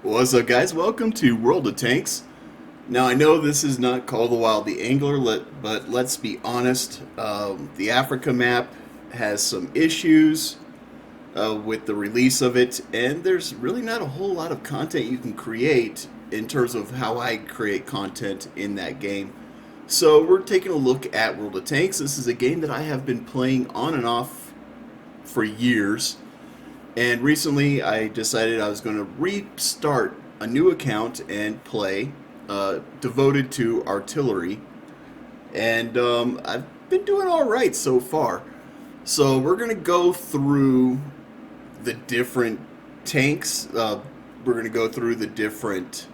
What's up, guys? Welcome to World of Tanks. Now, I know this is not Call of the Wild the Angler, but let's be honest. The Africa map has some issues with the release of it, and there's really not a whole lot of content you can create in terms of how I create content in that game. So we're taking a look at World of Tanks. This is a game that I have been playing on and off for years. And recently I decided I was going to restart a new account and play devoted to artillery. And I've been doing alright so far. So we're going to go through the different tanks. We're going to go through the different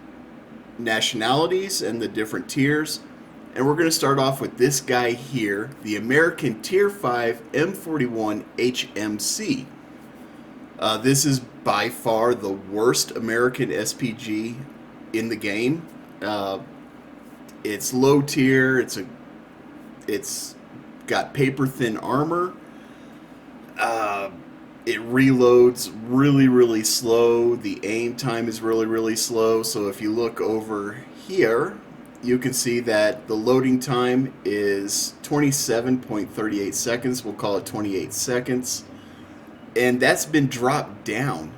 nationalities and the different tiers. And we're going to start off with this guy here, the American Tier 5 M41 HMC. This is by far the worst American SPG in the game. It's low tier. It's got paper thin armor. It reloads really slow. The aim time is really slow. So if you look over here, you can see that the loading time is 27.38 seconds. We'll call it 28 seconds. And that's been dropped down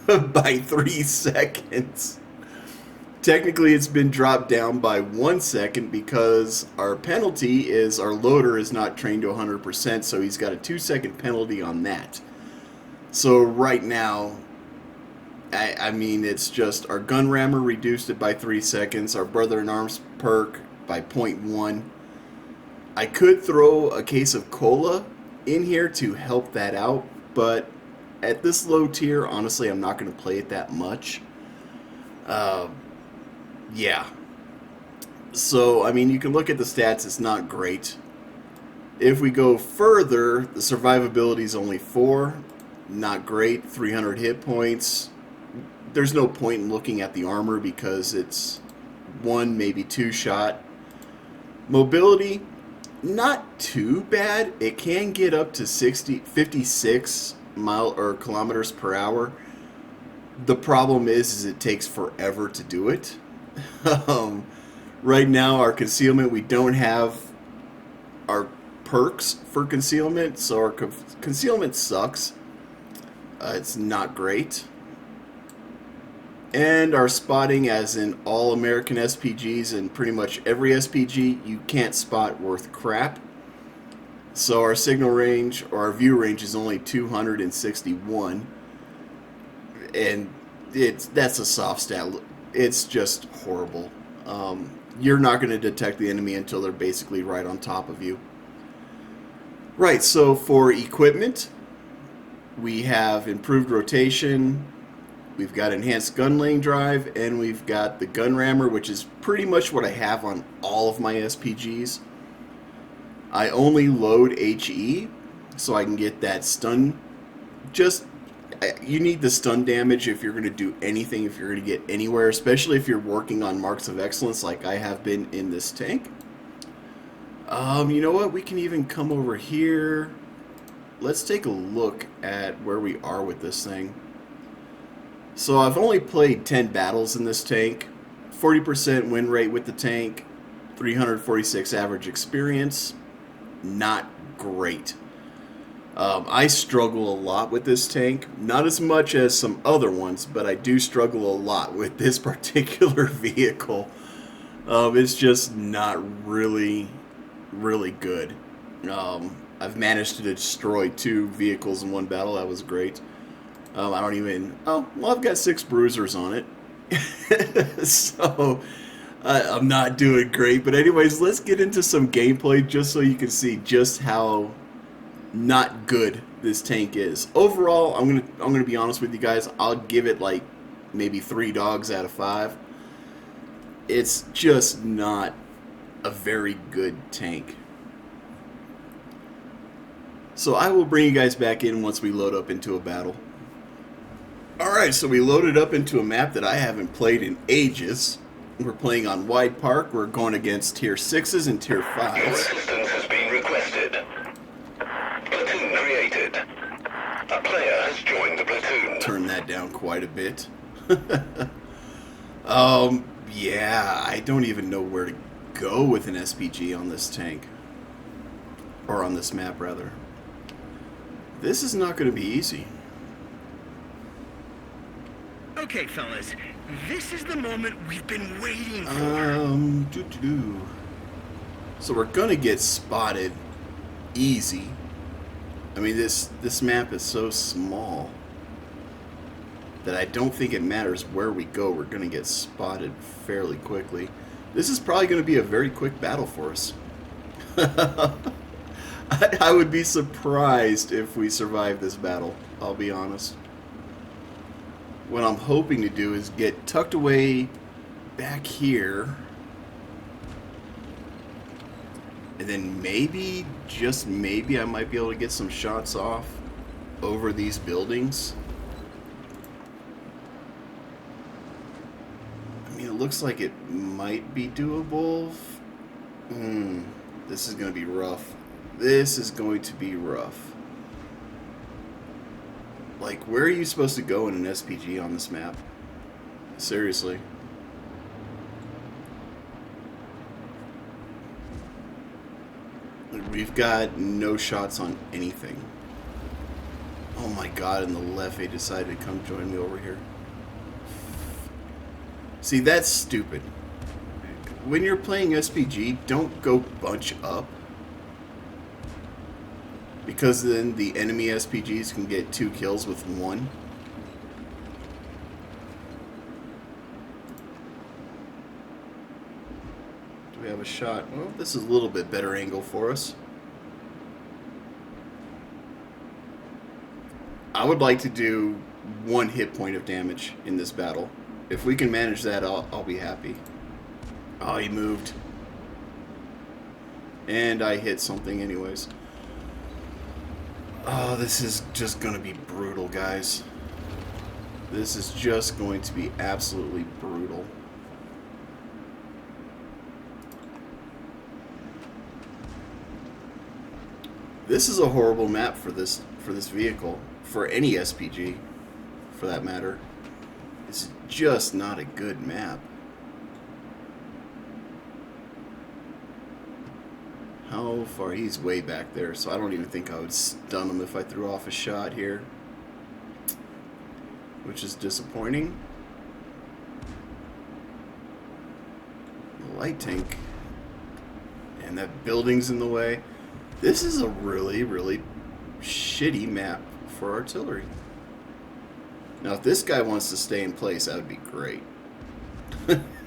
by 3 seconds. Technically, it's been dropped down by 1 second because our penalty is our loader is not trained to 100%, so he's got a 2-second penalty on that. So right now, I mean, it's just our gun rammer reduced it by 3 seconds, our brother in arms perk by 0.1. I could throw a case of cola in here to help that out, but at this low tier, honestly, I'm not going to play it that much. Yeah. So, I mean, you can look at the stats. It's not great. If we go further, the survivability is only 4. Not great. 300 hit points. There's no point in looking at the armor because it's 1, maybe 2 shot. Mobility, not too bad. It can get up to 56 kilometers per hour. The problem is it takes forever to do it. Right now, our concealment, we don't have our perks for concealment, so our concealment sucks. It's not great. And our spotting, as in all American SPGs and pretty much every SPG, you can't spot worth crap. So our signal range, or our view range, is only 261. And that's a soft stat. It's just horrible. You're not going to detect the enemy until they're basically right on top of you. Right, so for equipment, we have improved rotation, we've got enhanced gun lane drive, and we've got the gun rammer, which is pretty much what I have on all of my SPGs. I only load HE, so I can get that stun. You need the stun damage if you're going to do anything, if you're going to get anywhere, especially if you're working on marks of excellence like I have been in this tank. You know what? We can even come over here. Let's take a look at where we are with this thing. So I've only played 10 battles in this tank. 40% win rate with the tank. 346 average experience. Not great. I struggle a lot with this tank. Not as much as some other ones, but I do struggle a lot with this particular vehicle. It's just not really good. I've managed to destroy 2 vehicles in one battle. That was great. I don't even... Oh, well, I've got 6 bruisers on it. So, I'm not doing great. But anyways, let's get into some gameplay just so you can see just how not good this tank is. Overall, I'm gonna be honest with you guys. I'll give it like maybe 3 dogs out of 5. It's just not a very good tank. So I will bring you guys back in once we load up into a battle. Alright, so we loaded up into a map that I haven't played in ages. We're playing on Wide Park. We're going against Tier 6s and Tier 5s. Your assistance has been requested. Platoon created. A player has joined the platoon. Turn that down quite a bit. Yeah, I don't even know where to go with an SPG on this tank. Or on this map, rather. This is not going to be easy. Okay, fellas, this is the moment we've been waiting for. So we're going to get spotted easy. I mean, this map is so small that I don't think it matters where we go. We're going to get spotted fairly quickly. This is probably going to be a very quick battle for us. I would be surprised if we survive this battle, I'll be honest. What I'm hoping to do is get tucked away back here. And then maybe, just maybe, I might be able to get some shots off over these buildings. I mean, it looks like it might be doable. This is going to be rough. This is going to be rough. Like, where are you supposed to go in an SPG on this map? Seriously. We've got no shots on anything. Oh my god, and the left, they decided to come join me over here. See, that's stupid. When you're playing SPG, don't go bunch up. Because then the enemy SPGs can get 2 kills with 1. Do we have a shot? Well, this is a little bit better angle for us. I would like to do 1 hit point of damage in this battle. If we can manage that, I'll be happy. Oh, he moved. And I hit something anyways. Oh, this is just going to be brutal, guys. This is just going to be absolutely brutal. This is a horrible map for this vehicle, for any SPG, for that matter. It's just not a good map. How far? He's way back there, so I don't even think I would stun him if I threw off a shot here. Which is disappointing. The light tank. And that building's in the way. This is a really, really shitty map for artillery. Now, if this guy wants to stay in place, that would be great.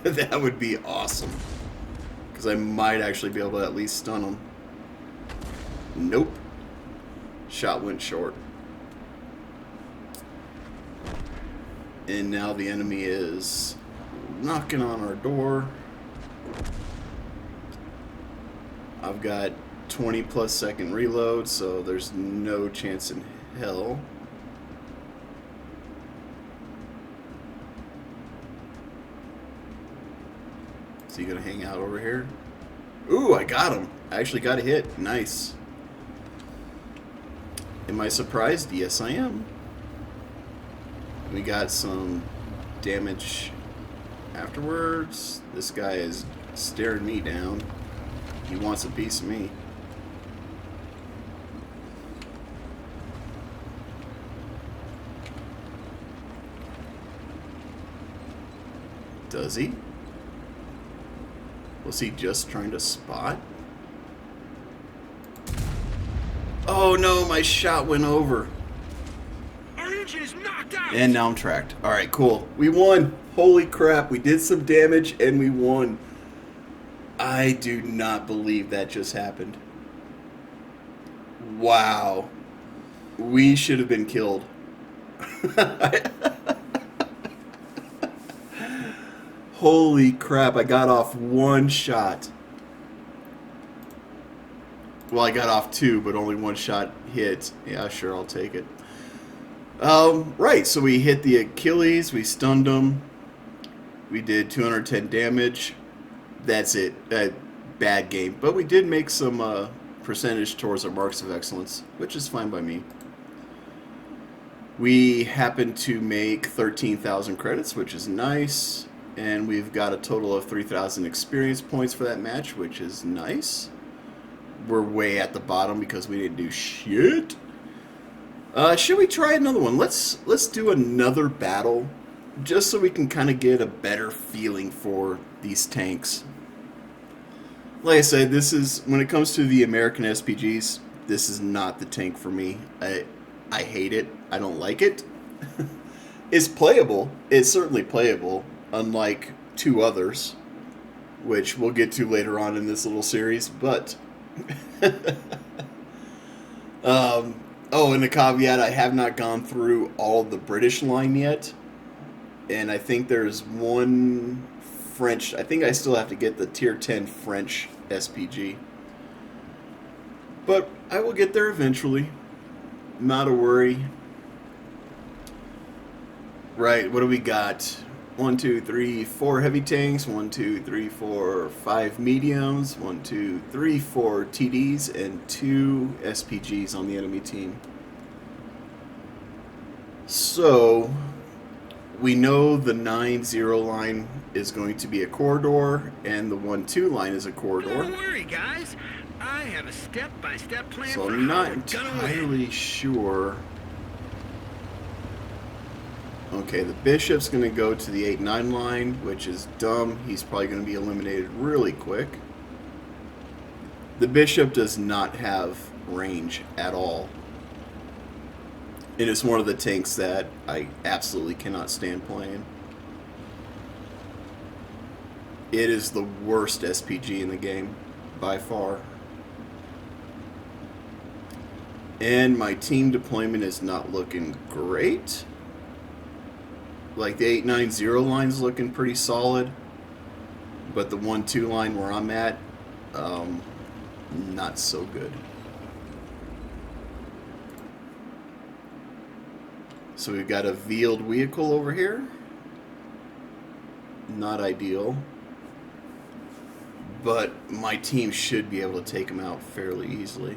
That would be awesome. Because I might actually be able to at least stun him. Nope. Shot went short. And now the enemy is knocking on our door. I've got 20+ second reload, so there's no chance in hell. Is he gonna hang out over here? Ooh, I got him. I actually got a hit. Nice. Am I surprised? Yes, I am. We got some damage afterwards. This guy is staring me down. He wants a piece of me. Does he? Was he just trying to spot? Oh no, my shot went over. Our engine is knocked out. And now I'm tracked. Alright, cool. We won. Holy crap, we did some damage and we won. I do not believe that just happened. Wow. We should have been killed. Holy crap, I got off 1 shot. Well, I got off 2, but only 1 shot hit. Yeah, sure, I'll take it. Right, so we hit the Achilles, we stunned him. We did 210 damage. That's it. Bad game. But we did make some percentage towards our marks of excellence, which is fine by me. We happen to make 13,000 credits, which is nice. And we've got a total of 3,000 experience points for that match, which is nice. We're way at the bottom because we didn't do shit. Should we try another one? Let's do another battle, just so we can kind of get a better feeling for these tanks. Like I said, this is, when it comes to the American SPGs, this is not the tank for me. I hate it. I don't like it. It's playable. It's certainly playable, unlike two others, which we'll get to later on in this little series, but... oh, and a caveat, I have not gone through all of the British line yet, and I think there's one French, I think I still have to get the tier 10 French SPG, but I will get there eventually, not a worry. Right, what do we got? 1, 2, 3, 4 heavy tanks, 1, 2, 3, 4, 5 mediums, 1, 2, 3, 4 TDs, and 2 SPGs on the enemy team. So, we know the 9-0 line is going to be a corridor, and the 1-2 line is a corridor. Don't worry, guys. I have a step-by-step plan So for I'm how not we're gonna win. entirely sure. Okay, the Bishop's going to go to the 8-9 line, which is dumb. He's probably going to be eliminated really quick. The Bishop does not have range at all. It is one of the tanks that I absolutely cannot stand playing. It is the worst SPG in the game, by far. And my team deployment is not looking great. Like, the 8-9-0 line's looking pretty solid, but the 1-2 line where I'm at, not so good. So we've got a veiled vehicle over here. Not ideal. But my team should be able to take him out fairly easily.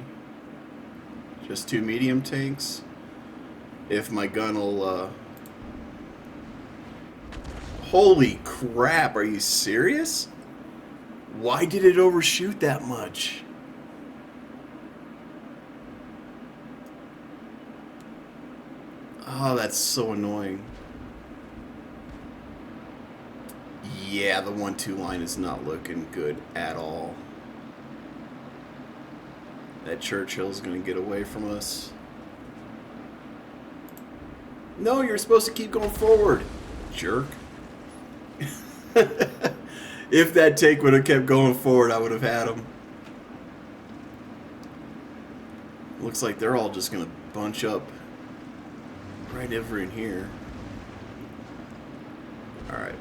Just 2 medium tanks. If my gun will... Holy crap, are you serious? Why did it overshoot that much? Oh, that's so annoying. Yeah, the 1-2 line is not looking good at all. That Churchill's gonna get away from us. No, you're supposed to keep going forward, jerk. If that tank would have kept going forward, I would have had him. Looks like they're all just gonna bunch up right over in here. Alright,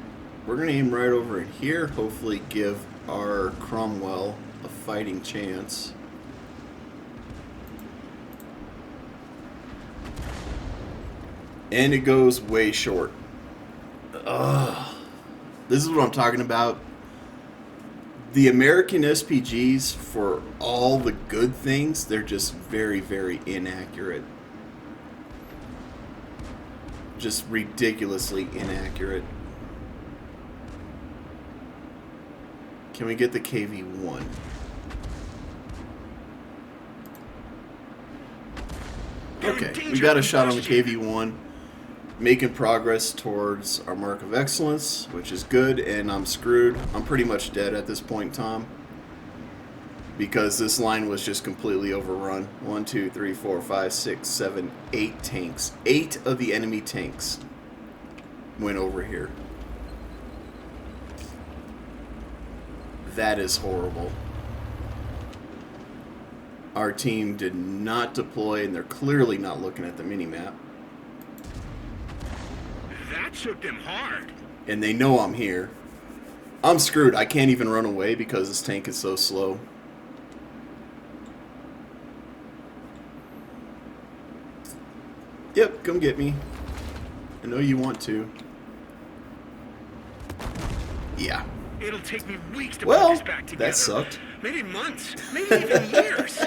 we're gonna aim right over in here, hopefully give our Cromwell a fighting chance. And it goes way short. Ugh. This is what I'm talking about. The American SPGs, for all the good things, they're just very, very inaccurate. Just ridiculously inaccurate. Can we get the KV-1? Okay, we got a shot on the KV-1. Making progress towards our mark of excellence, which is good, and I'm screwed. I'm pretty much dead at this point in time because this line was just completely overrun. 1, 2, 3, 4, 5, 6, 7, 8 tanks. 8 of the enemy tanks went over here. That is horrible. Our team did not deploy, and they're clearly not looking at the mini-map. That shook them hard. And they know I'm here. I'm screwed. I can't even run away because this tank is so slow. Yep, come get me. I know you want to. Yeah. It'll take me weeks to put this back together. That sucked. Maybe months. Maybe even years.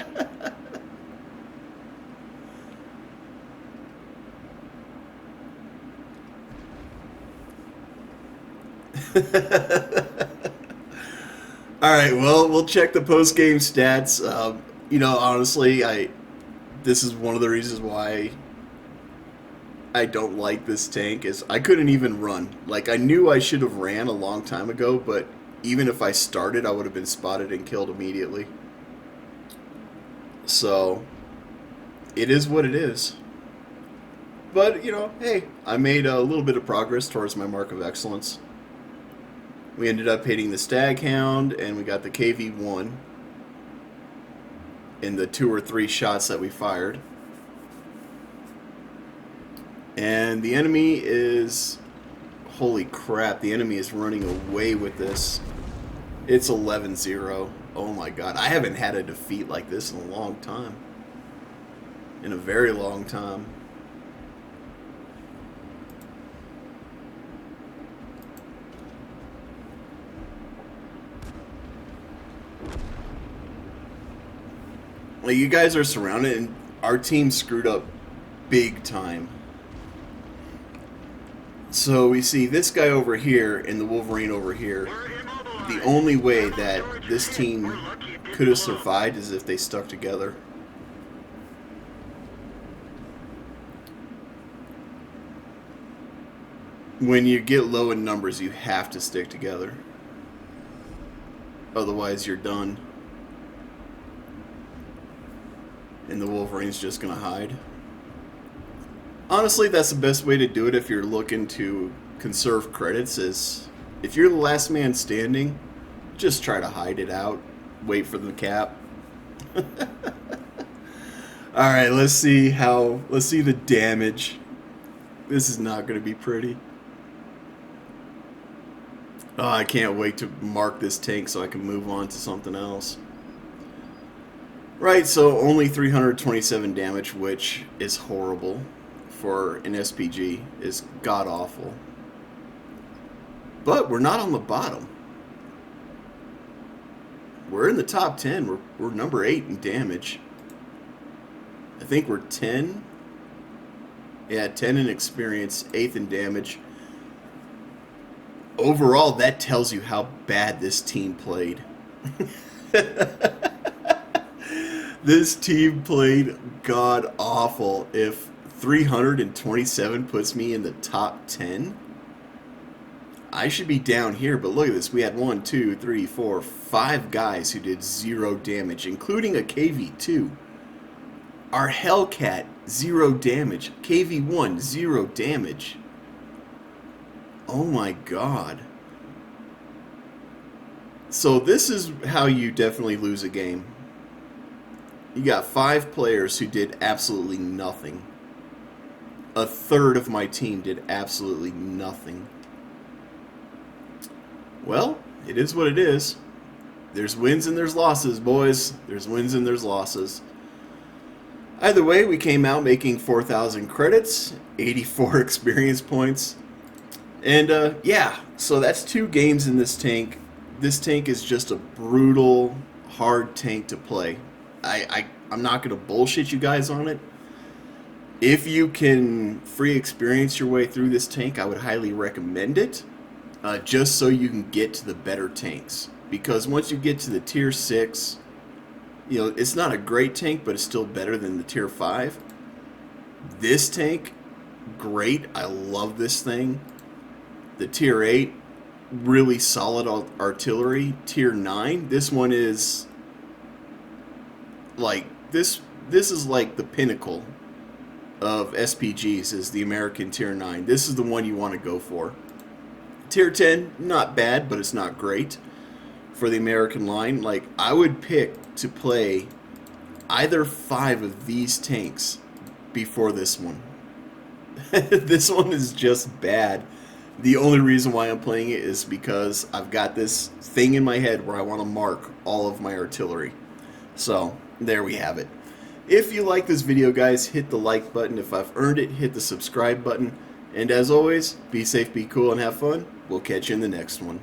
All right, well, we'll check the post-game stats. You know, honestly, this is one of the reasons why I don't like this tank is I couldn't even run. Like, I knew I should have ran a long time ago, but even if I started, I would have been spotted and killed immediately. So, it is what it is. But, you know, hey, I made a little bit of progress towards my mark of excellence. We ended up hitting the Staghound, and we got the KV-1 in the 2 or 3 shots that we fired. And the enemy is... Holy crap, the enemy is running away with this. It's 11-0. Oh my god, I haven't had a defeat like this in a long time. In a very long time. Like, you guys are surrounded, and our team screwed up big time. So we see this guy over here and the Wolverine over here. The only way that this team could have survived is if they stuck together. When you get low in numbers, you have to stick together. Otherwise, you're done. And the Wolverine's just gonna hide. Honestly, that's the best way to do it if you're looking to conserve credits, is if you're the last man standing, just try to hide it out. Wait for the cap. Alright, let's see the damage. This is not gonna be pretty. Oh, I can't wait to mark this tank so I can move on to something else. Right, so only 327 damage, which is horrible for an SPG, is god-awful. But we're not on the bottom. We're in the top 10. We're number 8 in damage. I think we're 10. Yeah, 10 in experience, 8th in damage. Overall, that tells you how bad this team played. This team played god-awful. If 327 puts me in the top 10, I should be down here. But look at this. We had 1, 2, 3, 4, 5 guys who did 0 damage, including a KV-2. Our Hellcat, 0 damage. KV-1, 0 damage. Oh my god. So this is how you definitely lose a game. You got 5 players who did absolutely nothing. A third of my team did absolutely nothing. Well, it is what it is. There's wins and there's losses, boys. There's wins and there's losses. Either way, we came out making 4,000 credits, 84 experience points. And yeah, so that's 2 games in this tank. This tank is just a brutal, hard tank to play. I'm not going to bullshit you guys on it. If you can free experience your way through this tank, I would highly recommend it. Just so you can get to the better tanks. Because once you get to the tier 6, you know, it's not a great tank, but it's still better than the tier 5. This tank, great. I love this thing. The tier 8, really solid artillery. Tier 9, this one is like this is like the pinnacle of SPGs, is the American tier 9. This is the one you want to go for. Tier 10, not bad, but it's not great for the American line. Like, I would pick to play either 5 of these tanks before this one. This one is just bad. The only reason why I'm playing it is because I've got this thing in my head where I want to mark all of my artillery. So, there we have it. If you like this video, guys, hit the like button. If I've earned it, hit the subscribe button. And as always, be safe, be cool, and have fun. We'll catch you in the next one.